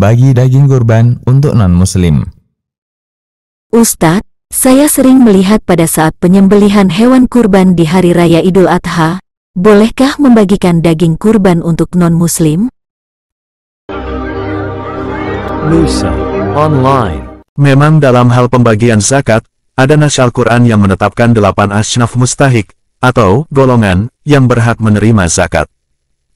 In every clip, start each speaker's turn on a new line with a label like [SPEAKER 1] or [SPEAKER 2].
[SPEAKER 1] Membagi daging kurban untuk non-muslim.
[SPEAKER 2] Ustadz, saya sering melihat pada saat penyembelihan hewan kurban di Hari Raya Idul Adha, bolehkah membagikan daging kurban untuk non-muslim?
[SPEAKER 3] Musa Online. Memang dalam hal pembagian zakat, ada nas Al-Quran yang menetapkan 8 asnaf mustahik, atau golongan, yang berhak menerima zakat.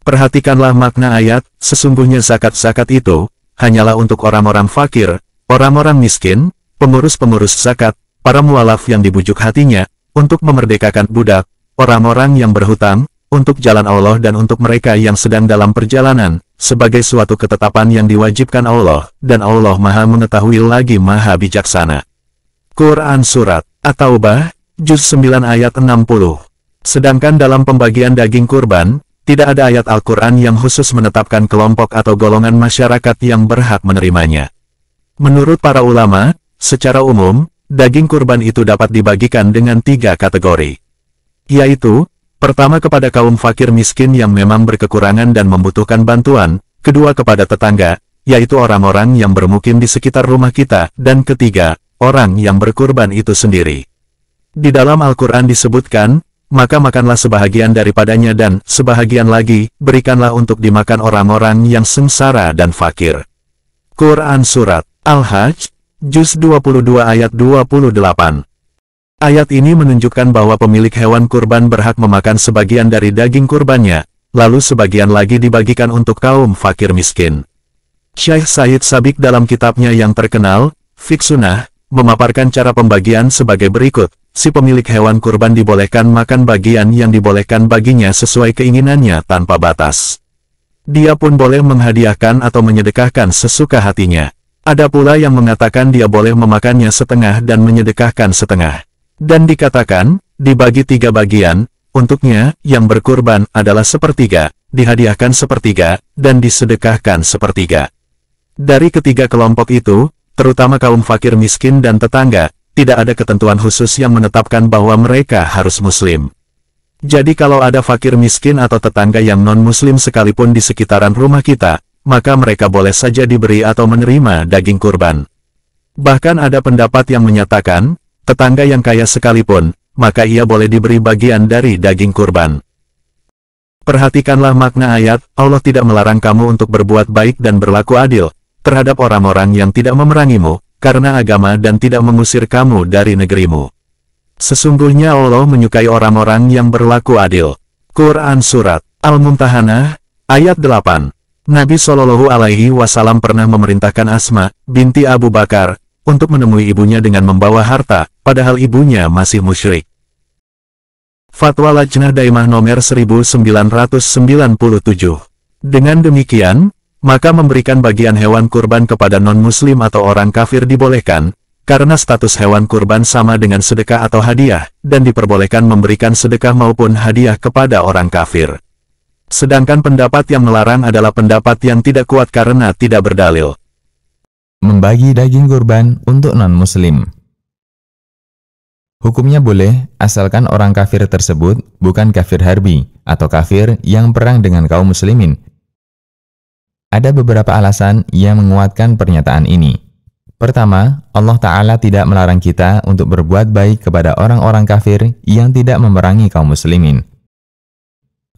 [SPEAKER 3] Perhatikanlah makna ayat, sesungguhnya zakat-zakat itu, hanyalah untuk orang-orang fakir, orang-orang miskin, pengurus-pengurus zakat, para mualaf yang dibujuk hatinya, untuk memerdekakan budak, orang-orang yang berhutang, untuk jalan Allah dan untuk mereka yang sedang dalam perjalanan, sebagai suatu ketetapan yang diwajibkan Allah, dan Allah Maha Mengetahui lagi Maha Bijaksana. Quran Surat At-Taubah, Juz 9 ayat 60. Sedangkan dalam pembagian daging kurban, tidak ada ayat Al-Quran yang khusus menetapkan kelompok atau golongan masyarakat yang berhak menerimanya. Menurut para ulama, secara umum, daging kurban itu dapat dibagikan dengan 3 kategori. Yaitu, pertama kepada kaum fakir miskin yang memang berkekurangan dan membutuhkan bantuan, kedua kepada tetangga, yaitu orang-orang yang bermukim di sekitar rumah kita, dan ketiga, orang yang berkurban itu sendiri. Di dalam Al-Quran disebutkan, maka makanlah sebahagian daripadanya dan sebahagian lagi, berikanlah untuk dimakan orang-orang yang sengsara dan fakir. Quran Surat Al-Hajj, Juz 22 ayat 28. Ayat ini menunjukkan bahwa pemilik hewan kurban berhak memakan sebagian dari daging kurbannya, lalu sebagian lagi dibagikan untuk kaum fakir miskin. Syekh Said Sabiq dalam kitabnya yang terkenal, Fiqh Sunnah, memaparkan cara pembagian sebagai berikut. Si pemilik hewan kurban dibolehkan makan bagian yang dibolehkan baginya sesuai keinginannya tanpa batas. Dia pun boleh menghadiahkan atau menyedekahkan sesuka hatinya. Ada pula yang mengatakan dia boleh memakannya setengah dan menyedekahkan setengah. Dan dikatakan, dibagi 3 bagian, untuknya, yang berkurban adalah sepertiga, dihadiahkan sepertiga, dan disedekahkan sepertiga. Dari ketiga kelompok itu, terutama kaum fakir miskin dan tetangga, tidak ada ketentuan khusus yang menetapkan bahwa mereka harus muslim. Jadi kalau ada fakir miskin atau tetangga yang non-muslim sekalipun di sekitaran rumah kita, maka mereka boleh saja diberi atau menerima daging kurban. Bahkan ada pendapat yang menyatakan, tetangga yang kaya sekalipun, maka ia boleh diberi bagian dari daging kurban. Perhatikanlah makna ayat, Allah tidak melarang kamu untuk berbuat baik dan berlaku adil terhadap orang-orang yang tidak memerangimu, karena agama dan tidak mengusir kamu dari negerimu. Sesungguhnya Allah menyukai orang-orang yang berlaku adil. Quran Surat Al-Mumtahanah, ayat 8. Nabi Shallallahu Alaihi Wasallam pernah memerintahkan Asma, binti Abu Bakar, untuk menemui ibunya dengan membawa harta, padahal ibunya masih musyrik. Fatwa Lajnah Daimah nomor 1997. Dengan demikian, maka memberikan bagian hewan kurban kepada non-muslim atau orang kafir dibolehkan, karena status hewan kurban sama dengan sedekah atau hadiah, dan diperbolehkan memberikan sedekah maupun hadiah kepada orang kafir. Sedangkan pendapat yang melarang adalah pendapat yang tidak kuat karena tidak berdalil.
[SPEAKER 1] Membagi daging kurban untuk non-muslim. Hukumnya boleh, asalkan orang kafir tersebut bukan kafir harbi, atau kafir yang perang dengan kaum muslimin. Ada beberapa alasan yang menguatkan pernyataan ini. Pertama, Allah Ta'ala tidak melarang kita untuk berbuat baik kepada orang-orang kafir yang tidak memerangi kaum muslimin.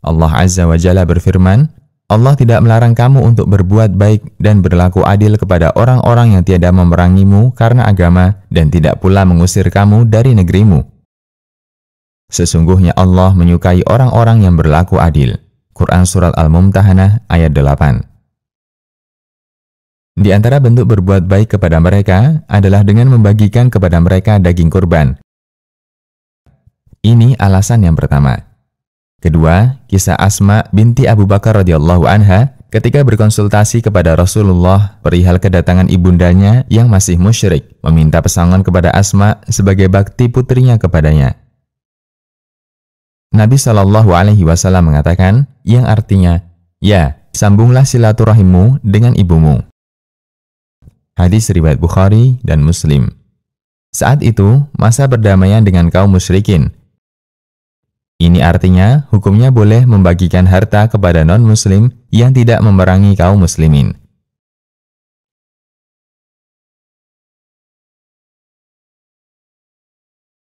[SPEAKER 1] Allah Azza wa Jalla berfirman, Allah tidak melarang kamu untuk berbuat baik dan berlaku adil kepada orang-orang yang tiada memerangimu karena agama dan tidak pula mengusir kamu dari negerimu. Sesungguhnya Allah menyukai orang-orang yang berlaku adil. Quran Surat Al-Mumtahanah ayat 8. Di antara bentuk berbuat baik kepada mereka adalah dengan membagikan kepada mereka daging kurban. Ini alasan yang pertama. Kedua, kisah Asma binti Abu Bakar radhiyallahu anha ketika berkonsultasi kepada Rasulullah perihal kedatangan ibundanya yang masih musyrik, meminta pesangon kepada Asma sebagai bakti putrinya kepadanya. Nabi Shallallahu Alaihi Wasallam mengatakan, yang artinya, ya, sambunglah silaturahimmu dengan ibumu. Hadis riwayat Bukhari dan Muslim. Saat itu, masa perdamaian dengan kaum musyrikin. Ini artinya, hukumnya boleh membagikan harta kepada non-muslim yang tidak memerangi kaum muslimin.